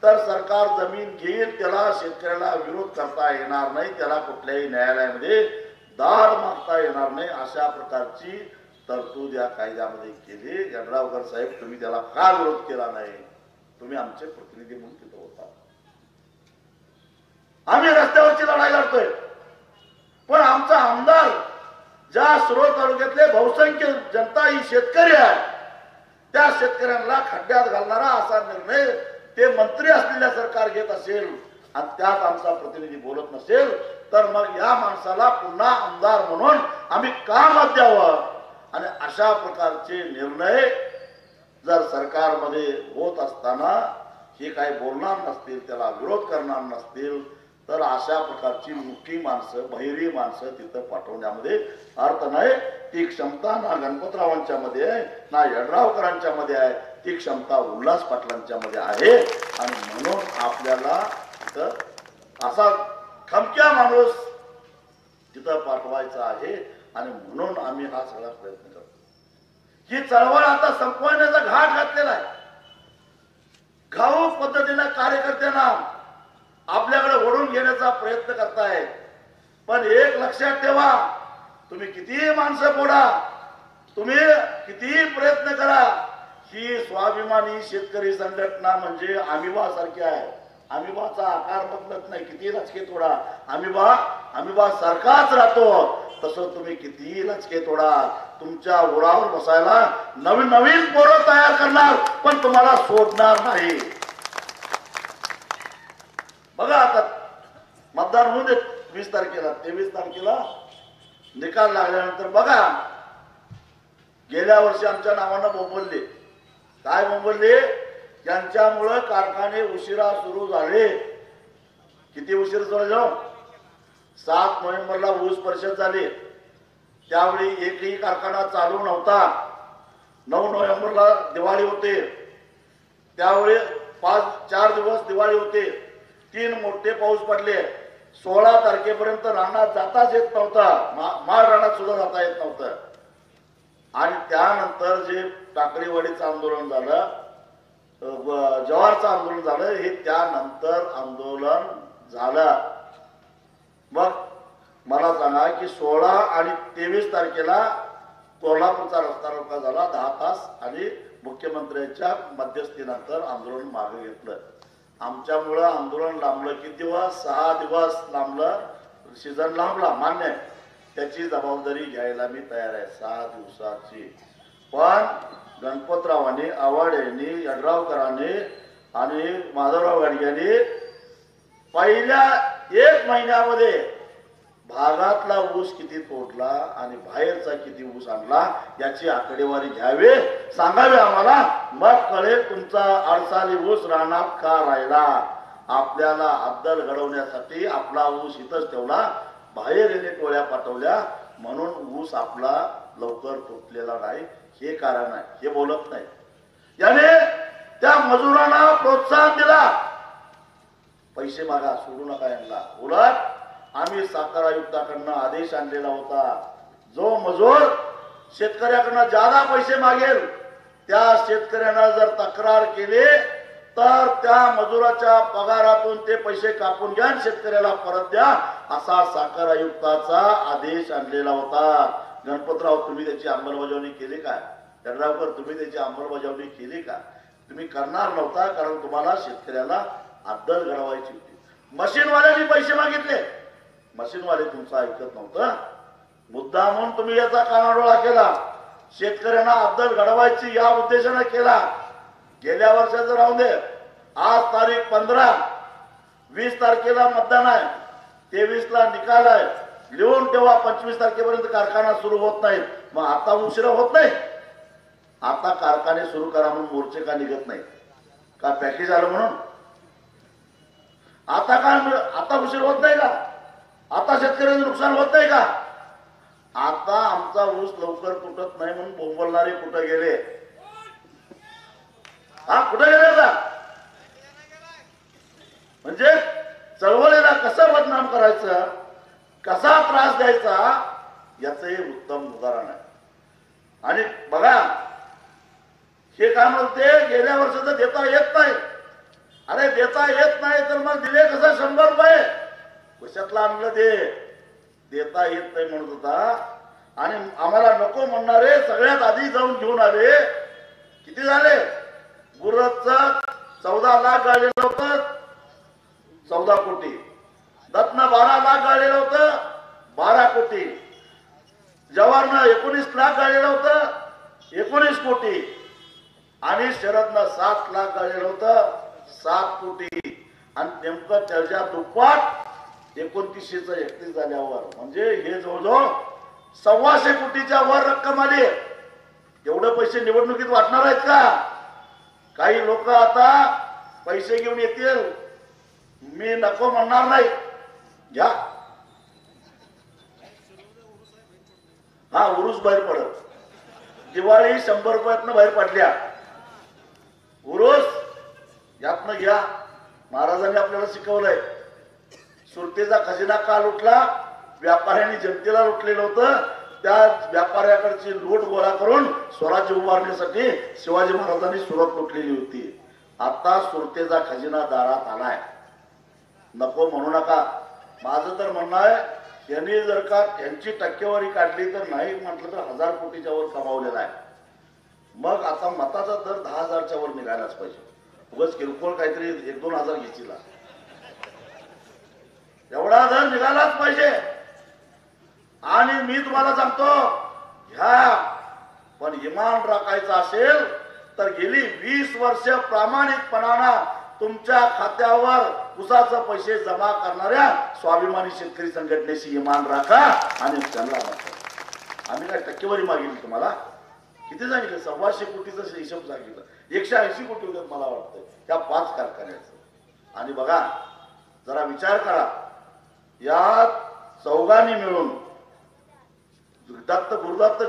[SPEAKER 1] तर सरकार जमीन घेईल, त्याला शेतकऱ्याला विरोध करता येणार नाही, त्याला कुठल्याही न्यायालयामध्ये दाद मागता येणार नाही. अशा प्रकारची तरतूद या कायद्यामध्ये केली. यड्रावकर साहेब तुम्ही त्याला का विरोध केला नाही? तुम्ही आमचे प्रतिनिधी म्हणून तिथं होता. आम्ही रस्त्यावरची लढाई लढतोय, पण आमचा आमदार ज्या शिरोळ तालुक्यातले बहुसंख्य जनता ही शेतकरी आहे, त्या शेतकऱ्यांना खड्ड्यात घालणारा असा निर्णय ते मंत्री असलेल्या सरकार घेत असेल आणि त्यात आमचा प्रतिनिधी बोलत नसेल तर मग या माणसाला पुन्हा आमदार म्हणून आम्ही का मत द्यावं? आणि अशा प्रकारचे निर्णय जर सरकारमध्ये होत असताना हे काही बोलणार नसतील, त्याला विरोध करणार नसतील तर अशा प्रकारची मुख्य माणसं, बहिरी माणसं तिथं पाठवण्यामध्ये अर्थ नाही. ती क्षमता ना गणपतरावांच्या मध्ये आहे ना यड्रावकरांच्या मध्ये आहे, ती क्षमता उल्हास पाटलांच्या मध्ये आहे. आणि म्हणून आपल्याला तिथं असा खमक्या माणूस तिथं पाठवायचा आहे. आणि म्हणून आम्ही हा सगळा प्रयत्न करतो. ही चळवळ आता संपवण्याचा घाट घातलेला आहे. घाऊक पद्धतीने कार्यकर्त्यांना आपल्याकडे ओढून घेण्याचा प्रयत्न करतायत. पण एक लक्षात ठेवा, तुम्ही कितीही माणसं फोडा, तुम्ही कितीही प्रयत्न करा, ही स्वाभिमानी शेतकरी संघटना म्हणजे आमिबा सारखी आहे. आमिबाचा आकार बदलत नाही, किती लचके तोडा, आमिबा सारखाच राहतो. तसं तुम्ही कितीही लचके तोडा, तुमच्या उरावर बसायला नवीन नवीन पोरं तयार करणार, पण तुम्हाला सोडणार नाही. बघा आता मतदान होऊ दे 20 तारखेला, 23 तारखेला निकाल लागल्यानंतर बघा, गेल्या वर्षी आमच्या नावानं बोंबलले. काय बोंबलले? यांच्यामुळं कारखाने उशिरा सुरू झाले. किती उशीर सुरू झाले? 7 नोव्हेंबरला ऊस परिषद झाली, त्यावेळी एकही कारखाना चालू नव्हता. 9 नोव्हेंबरला दिवाळी होते, त्यावेळी 4 दिवस दिवाळी होते. 3 मोठे पाऊस पडले. 16 तारखेपर्यंत रानात जाताच येत नव्हता, माळ रानात सुद्धा जाता येत नव्हतं. आणि त्यानंतर जे टाकळीवाडीचं आंदोलन झालं, जवारचं आंदोलन झालं, हे त्यानंतर आंदोलन झालं. मग मला सांगा की 16 आणि 23 तारखेला कोल्हापूरचा रस्ता रोका झाला 10 तास, आणि मुख्यमंत्र्यांच्या मध्यस्थीनंतर आंदोलन मागे घेतलं. आमच्यामुळं आंदोलन लांबलं. किती दिवस? 6 दिवस लांबलं. सीझन लांबला, मान्य आहे, त्याची जबाबदारी घ्यायला मी तयार आहे 6 दिवसाची. पण गणपतरावांनी, आव्हाड यांनी, यड्रावकरांनी आणि माधवराव गाडग्यांनी पहिल्या 1 महिन्यामध्ये भागातला ऊस किती तोडला आणि बाहेरचा किती ऊस आणला याची आकडेवारी घ्यावी, सांगावी आम्हाला. मग कळेल तुमचा अडसाली ऊस रानात का राहिला. आपल्याला अद्दल घडवण्यासाठी आपला ऊस इथंच ठेवला, बाहेर येणे टोळ्या पाठवल्या, म्हणून ऊस आपला लवकर तुटलेला नाही, हे कारण आहे. हे बोलत नाही. याने त्या मजुरांना प्रोत्साहन दिला, पैसे मागा, सोडू नका यांना. उलट आम्ही साखर आयुक्ताकडनं आदेश आणलेला होता, जो मजूर शेतकऱ्याकडनं जादा पैसे मागेल त्या शेतकऱ्यांना जर तक्रार केली तर त्या मजुराच्या पगारातून ते पैसे कापून घ्या, शेतकऱ्याला परत द्या, असा साखर आयुक्ताचा आदेश आणलेला होता. गणपतराव, तुम्ही त्याची अंमलबजावणी केली का? यड्रावकर, तुम्ही त्याची अंमलबजावणी केली का? तुम्ही करणार नव्हता, कारण तुम्हाला शेतकऱ्याला अद्दल घडवायची होती. मशीनवाल्यांनी पैसे मागितले, मशीनवाले तुमचं ऐकत नव्हतं. मुद्दा म्हणून तुम्ही याचा कानाडोळा केला, शेतकऱ्यांना अद्दल घडवायची या उद्देशाने केला. गेल्या वर्षाचं राहून दे, आज तारीख 15, 20 तारखेला मतदान आहे, 23 ला निकाल आहे. लिहून ठेवा, 25 तारखेपर्यंत कारखाना सुरू होत नाही. मग आता उशिरा होत नाही? आता कारखाने सुरू करा म्हणून मोर्चे का निघत नाही? का पॅकेज आलं म्हणून? आता उशीर होत नाही का? आता शेतकऱ्यांचं नुकसान होत नाही का? आता आमचा ऊस लवकर तुटत नाही म्हणून बोंबलणारे कुठे गेले? कुठे गेले का? म्हणजे चळवळीला कसं बदनाम करायचं, कसा त्रास द्यायचा, याचं हे उत्तम उदाहरण आहे. आणि बघा, हे काय म्हणते, गेल्या वर्षाचं देता येत नाही. अरे देता येत नाही तर मग दिले कसं 100 रुपये? कशातला आणलं ते? देता येत नाही म्हणत होता. आणि आम्हाला नको म्हणणारे सगळ्यात आधी जाऊन घेऊन आले. किती झाले? गुरजचं 14 लाख गाळलेलं होतं, 14 कोटी. दत्तनं 12 लाख गाळलेलं होतं, 12 कोटी. जवाहरनं 19 लाख गाळलेलं होतं, 19 कोटी. आणि शरदनं 7 लाख गाळलेलं होतं, 7 कोटी. आणि नेमकं त्याच्या दुप्पट 2900चं 31 झाल्यावर, म्हणजे हे जवळजवळ 125 कोटीच्या वर रक्कम आली. एवढे पैसे निवडणुकीत वाटणार आहेत का? काही लोक आता पैसे घेऊन येतील, मी नको म्हणणार नाही, घ्या. उरुस बाहेर पडत, दिवाळी 100 रुपयातनं बाहेर पडल्या, उरुस यातनं घ्या. महाराजांनी आपल्याला शिकवलंय, सुरतेचा खजिना का लुटला? व्यापाऱ्यांनी जनतेला लुटलेलं होतं. त्या व्यापाऱ्याकडची लूट गोळा करून स्वराज्य उभारण्यासाठी शिवाजी महाराजांनी सुरुवात लुटलेली होती. आता सुरतेचा खजिना दारात आलाय. नको म्हणू नका. माझं तर म्हणणं आहे, यांनी जर का त्यांची टक्केवारी काढली तर नाही म्हटलं तर 1000 कोटीच्या वर कमावलेला आहे. मग आता मताचा दर 10,000च्या वर निघायलाच पाहिजे. उगाच किरकोळ काहीतरी 1-2 हजार घेतला, एवढा दर निघालाच पाहिजे. आणि मी तुम्हाला सांगतो, ह्या पण इमान राखायचं असेल तर गेली 20 वर्ष प्रामाणिकपणानं तुमच्या खात्यावर उसाचे पैसे जमा करणाऱ्या स्वाभिमानी शेतकरी संघटनेशी इमान राखा आणि त्यांना राखा. आम्ही काय टक्केवारी मागितली तुम्हाला? किती सांगितलं? 125 कोटीचा हिशोब सांगितलं. 180 कोटी होते मला वाटतं त्या 5 कारखान्याचं. आणि बघा, जरा विचार करा, या चौघांनी मिळून गुरुदत्त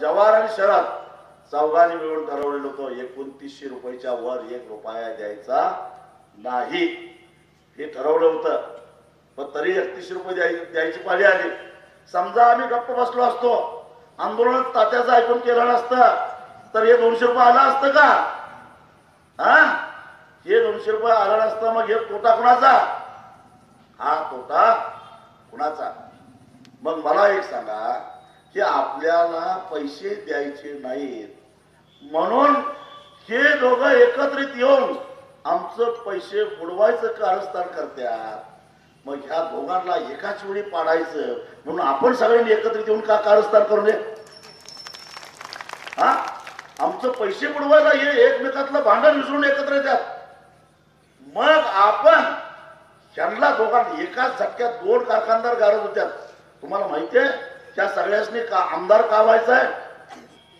[SPEAKER 1] जवाहर आणि शरद चौघांनी मिळून ठरवलेलं होतं 2900 रुपयाच्या वर 1 रुपया द्यायचा नाही. हे ठरवलं होतं. पण तरी 31 रुपये द्यायची पाळी आली. समजा आम्ही गप्प बसलो असतो, आंदोलन तात्याचं ऐकून केलं नसतं, तर हे 200 रुपये आला असतं का? हे 200 रुपये आला नसतं. मग हे तोटा कुणाचा? हा तोटा कुणाचा? मग मला एक सांगा की आपल्याला पैसे द्यायचे नाहीत म्हणून हे दोघं एकत्रित येऊन आमचं पैसे बुडवायचं कारस्थान करतात. मग ह्या दोघांना एकाच वेळी पाडायचं म्हणून आपण सगळ्यांनी एकत्रित येऊन का कारस्थान करू नये? आमचं पैसे बुडवायला हे एकमेकातलं भांडण विसरून एकत्र येतात. मग आपण त्यांना दोघांना एकाच झटक्यात 2 कारखानदार गारत होत्यात. तुम्हाला माहितीये त्या सगळ्यांनी आमदार का व्हायचंय?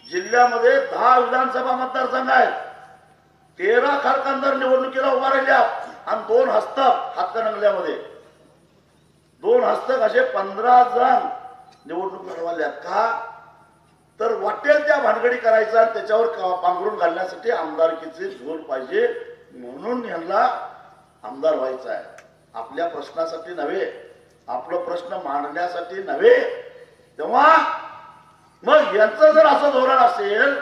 [SPEAKER 1] जिल्ह्यामध्ये 10 विधानसभा मतदारसंघ आहेत. 13 कारखानदार निवडणुकीला उभा राहिल्या आणि 2 हस्तक हातकणंगल्यामध्ये 2 हस्तक असे 15 जण निवडणूक लढवल्यात. का? तर वाटेल त्या भानगडी करायचा आणि त्याच्यावर पांघरून घालण्यासाठी आमदारकीचे झोल पाहिजे म्हणून यांना आमदार व्हायचं आहे. आपल्या प्रश्नासाठी नव्हे, आपलं प्रश्न मांडण्यासाठी नव्हे. तेव्हा मग यांचं जर असं धोरण असेल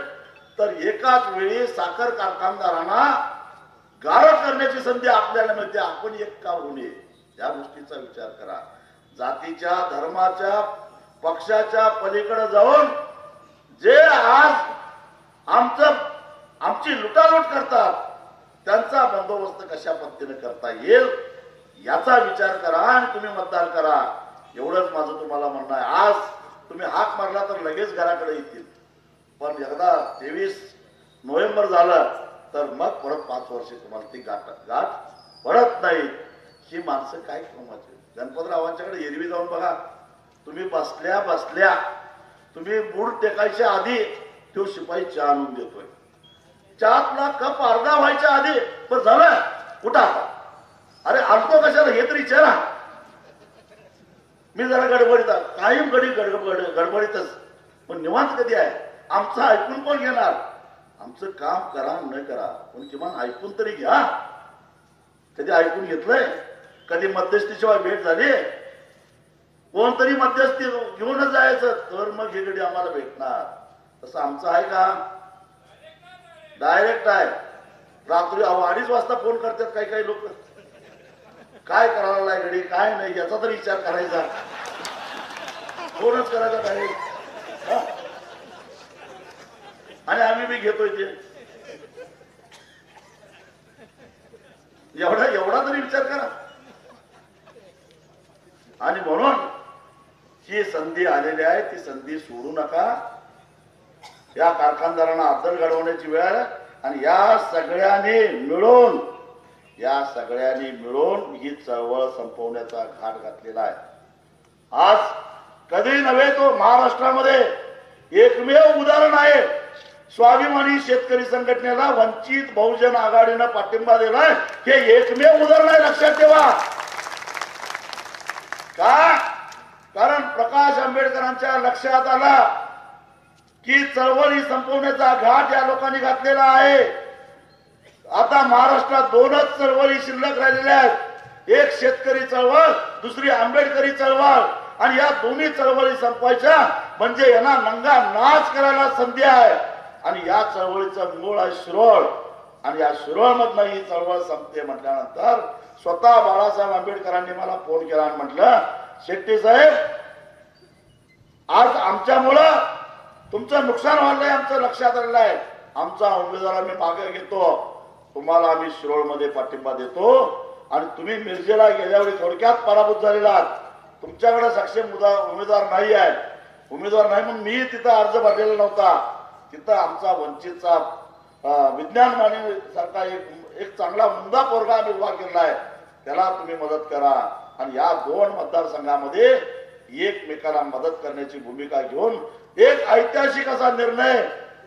[SPEAKER 1] तर एकाच वेळी साखर कारखानदारांना गारद करण्याची संधी आपल्याला मिळते. आपण एक का होऊ नये या गोष्टीचा विचार करा. जातीच्या, धर्माच्या, पक्षाच्या पलीकडे जाऊन जे आज आमची लुटालूट करतात त्यांचा बंदोबस्त कशा पद्धतीने करता येईल याचा विचार करा आणि तुम्ही मतदान करा. एवढंच माझं तुम्हाला म्हणणं आहे. आज तुम्ही हाक मारला तर लगेच घराकडे येतील, पण एकदा 23 नोव्हेंबर झालं तर मग परत 5 वर्ष तुम्हाला ती गाठ पडत नाही. ही माणसं काय कामाची? गणपतरावांच्याकडे एरवी जाऊन बघा. तुम्ही बसल्या तुम्ही बूट टेकायच्या आधी तो शिपाई चहा आणून देतोय. चहातला कप अर्धा व्हायच्या आधी पण झालं कुठं आता? अरे आणतो कशाला हे तरी विचारा. मी जरा गडबडीत कायम गडबडीतच, पण निवांत कधी आहे? आमचं ऐकून कोण घेणार? आमचं काम करा न करा पण किमान ऐकून तरी घ्या. कधी ऐकून घेतलंय? कधी मध्यस्थीशिवाय भेट झाली? कोणतरी मध्यस्थी घेऊनच जायचं तर मग हे गडी आम्हाला भेटणार. तसं आमचं आहे का? डायरेक्ट आहे. रात्री 2:30 वाजता फोन करतात काही लोक. काय करायला गडी काय नाही याचा तरी विचार करायचा. फोनच करायचा डायरेक्ट. आणि आम्ही बी घेतोय ते. एवढा तरी विचार करा. आणि म्हणून ही संधी आलेली आहे, ती संधी सोडू नका. या कारखानदारांना अद्दल घडवण्याची वेळ आहे आणि या सगळ्यांनी मिळून ही चळवळ संपवण्याचा घाट घातलेला आहे. आज कधी नव्हे तो महाराष्ट्रामध्ये एकमेव उदाहरण आहे. स्वाभिमानी शेतकरी संघटनेला वंचित बहुजन आघाडीनं पाठिंबा दिलाय. हे एकमेव उदाहरण आहे, लक्षात ठेवा. का? कारण प्रकाश आंबेडकरांच्या लक्षात आला की चळवळी संपवण्याचा घाट या लोकांनी घातलेला आहे. आता महाराष्ट्रात 2च चळवळी शिल्लक राहिलेल्या आहेत. एक शेतकरी चळवळ, दुसरी आंबेडकरी चळवळ. आणि या दोन्ही चळवळी संपवायच्या म्हणजे यांना नंगा नाच करायला संधी आहे. आणि या चळवळीचं मूळ आहे शिरोळ, आणि या शिरोळमधनं ही चळवळ संपते म्हटल्यानंतर स्वतः बाळासाहेब आंबेडकरांनी मला फोन केला आणि म्हटलं, शेट्टी साहेब, आज आमच्यामुळं तुमचं नुकसान व्हायलंय, आमचं लक्षात आलेलं आहे. आमचा उमेदवार आम्ही मागे घेतो, तुम्हाला आम्ही शिरोळमध्ये पाठिंबा देतो. आणि तुम्ही मिरजेला गेल्यावेळी थोडक्यात पराभूत झालेला आहात. तुमच्याकडे सक्षम उमेदवार नाही आहे. उमेदवार नाही म्हणून मी तिथं अर्ज भरलेला नव्हता. तिथं आमचा वंचितचा विज्ञान माने सारखा एक चांगला उमदा पोरगा आम्ही उभा केला आहे. त्याला तुम्ही मदत करा. आणि या दोन मतदारसंघामध्ये एकमेकाला मदत करण्याची भूमिका घेऊन एक ऐतिहासिक असा निर्णय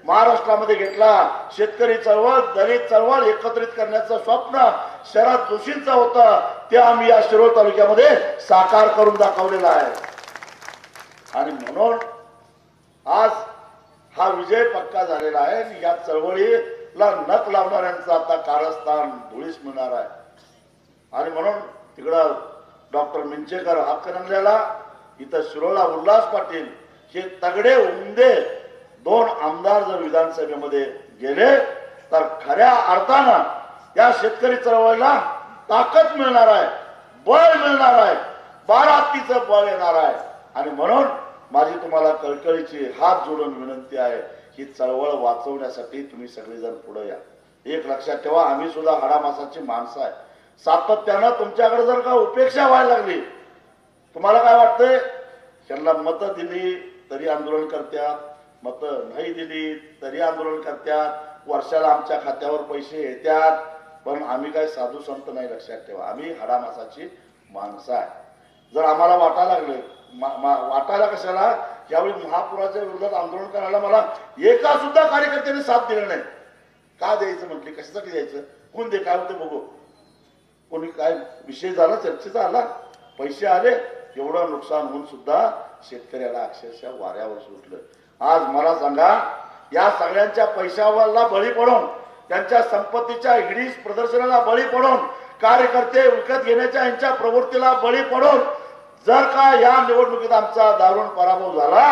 [SPEAKER 1] महाराष्ट्रामध्ये घेतला. शेतकरी चळवळ, दलित चळवळ एकत्रित करण्याचं स्वप्न शरद जोशींचं होतं, ते आम्ही या शिरोळ तालुक्यामध्ये साकार करून दाखवलेलं आहे. आणि म्हणून आज हा विजय पक्का झालेला आहे. आणि या चळवळीला नख लावणाऱ्यांचं आता कारस्थान धुळीस मिळणार आहे. आणि म्हणून तिकडं डॉक्टर मिंचेकर हातकणंगल्याला, इथं शिरोळला उल्हास पाटील, हे तगडे उमदे दोन आमदार जर विधानसभेमध्ये गेले तर खऱ्या अर्थानं या शेतकरी चळवळीला ताकद मिळणार आहे, बळ मिळणार आहे, बारातीचं बळ येणार आहे. आणि म्हणून माझी तुम्हाला कळकळीची हात जोडून विनंती आहे, ही चळवळ वाचवण्यासाठी तुम्ही सगळेजण पुढे या. एक लक्षात ठेवा, आम्ही सुद्धा हाडामासाची माणसं आहे. सातत्यानं तुमच्याकडे जर का उपेक्षा व्हायला लागली, तुम्हाला काय वाटतंय, त्यांना मतं दिली तरी आंदोलन करत्यात, मतं नाही दिली तरी आंदोलन करत्यात, वर्षाला आमच्या खात्यावर पैसे येतात. पण आम्ही काय साधू संत नाही, लक्षात ठेवा. आम्ही हाडामासाची माणसं आहे. जर आम्हाला वाटायला कशाला, यावेळी महापुराच्या विरोधात आंदोलन करायला मला एका सुद्धा कार्यकर्त्याने साथ दिला नाही. का द्यायचं म्हटले, कशासाठी द्यायचं, कोण दे, काय होते बघू. कोणी काय विषय झाला, चर्चेचा आला, पैसे आले, एवढं नुकसान होऊन सुद्धा शेतकऱ्याला अक्षरशः वाऱ्यावर सुटलं. आज मला सांगा, या सगळ्यांच्या पैशावरला बळी पडून, त्यांच्या संपत्तीच्या हिडीस प्रदर्शनाला बळी पडून, कार्यकर्ते विकत घेण्याच्या यांच्या प्रवृत्तीला बळी पडून जर का या निवडणुकीत आमचा दारुण पराभव झाला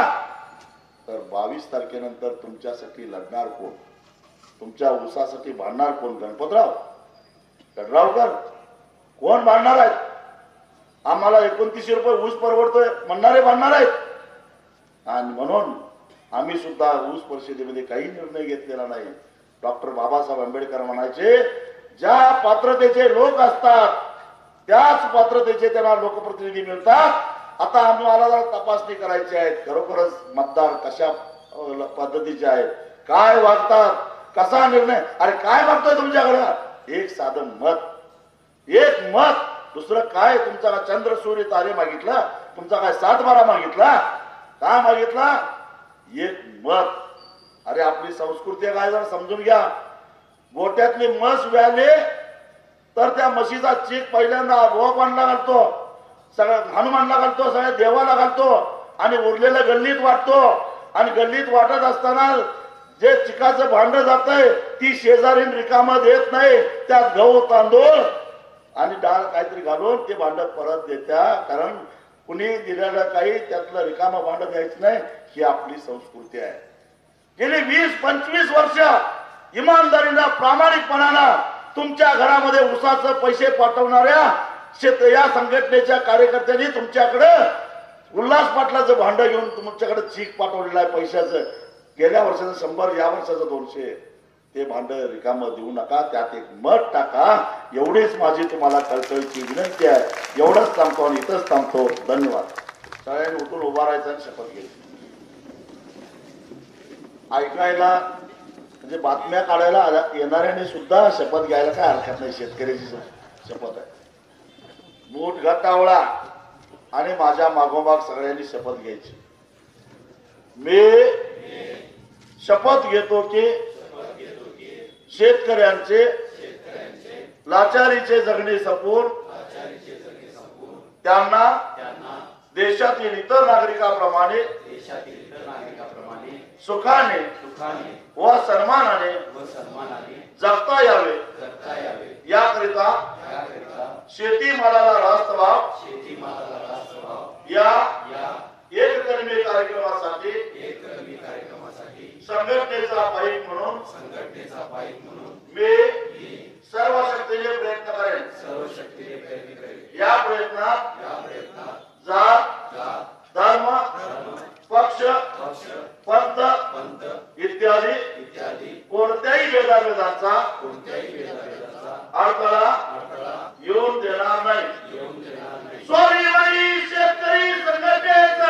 [SPEAKER 1] तर 22 तारखेनंतर तुमच्यासाठी लढणार कोण, तुमच्या ऊसासाठी भांडणार कोण, गणपतराव गडरावकर कोण भांडणार आहेत. आम्हाला 2900 रुपये ऊस परवडतोय म्हणणारे भांडणार आहेत. आणि म्हणून आम्ही सुद्धा ऊस परिषदेमध्ये काही निर्णय घेतलेला नाही. डॉक्टर बाबासाहेब आंबेडकर म्हणायचे, ज्या पात्रतेचे लोक असतात त्याच पात्रतेचे त्यांना लोकप्रतिनिधी मिळतात. आता आम्हाला जरा तपासणी करायची आहे, खरोखरच मतदार कशा पद्धतीचे आहेत, काय वागतात, कसा निर्णय, अरे काय मागतोय तुमच्याकडं, एक साधं मत, एक मत, दुसरं काय. तुमचा काय चंद्र सूर्य तारे मागितला, तुमचा काय 7-12 मागितला, काय मागितला, एक मत. अरे आपली संस्कृती काय जरा समजून घ्या. गोट्यातली म्हस व्याले तर त्या म्हशीचा चीक पहिल्यांदा भगवानला घालतो, सगळ्या हनुमानला घालतो, सगळ्या देवाला घालतो, आणि उरलेलं गल्लीत वाटतो. आणि गल्लीत वाटत असताना जे चिकाचं भांड जातंय ती शेजारीन रिकामं देत नाही, त्यात गहू तांदूळ आणि डाळ काहीतरी घालून ते भांड परत देत्या. कारण कुणी दिलेलं काही त्यातलं रिकामं भांड द्यायचं नाही, ही आपली संस्कृती आहे. गेली 20-25 वर्ष इमानदारीनं प्रामाणिकपणानं तुमच्या घरामध्ये ऊसाचे पैसे पाठवणाऱ्या या संघटनेच्या कार्यकर्त्यांनी तुमच्याकडे उल्हास पाटलाचं भांड घेऊन तुमच्याकडे चीक पाठवलेलं आहे पैशाचं. गेल्या वर्षाचं 100, या वर्षाचं 200. ते भांड रिकामं देऊ नका, त्यात एक मत टाका. एवढीच माझी तुम्हाला कळकळीची विनंती आहे. एवढंच थांबतो आणि इथंच थांबतो. धन्यवाद. सगळ्यांनी उठून उभा राहायचं आणि शपथ घ्यायची. ऐकायला म्हणजे बातम्या काढायला येणाऱ्याने सुद्धा शपथ घ्यायला काय हरकत नाही. शेतकऱ्याची शपथ आहे. मूठ गटावळा आणि माझ्या मागोमाग सगळ्यांनी शपथ घ्यायची. मी शपथ घेतो की शेतकऱ्यांचे लाचारीचे जगणे संपून त्यांना देशातील इतर नागरिकांप्रमाणे सुखाने व सन्मानाने जगता यावे याकरिता शेतीमालाला रास्त भाव या एककर्मी कार्यक्रमासाठी मी सर्व शक्तीने प्रयत्न करेन. या प्रयत्नात जात धर्म पक्ष पंथ इत्यादी कोणत्याही भेदाभेदांचा अडथळा येऊन देणार नाही. स्वाभिमानी शेतकरी संघटनेचा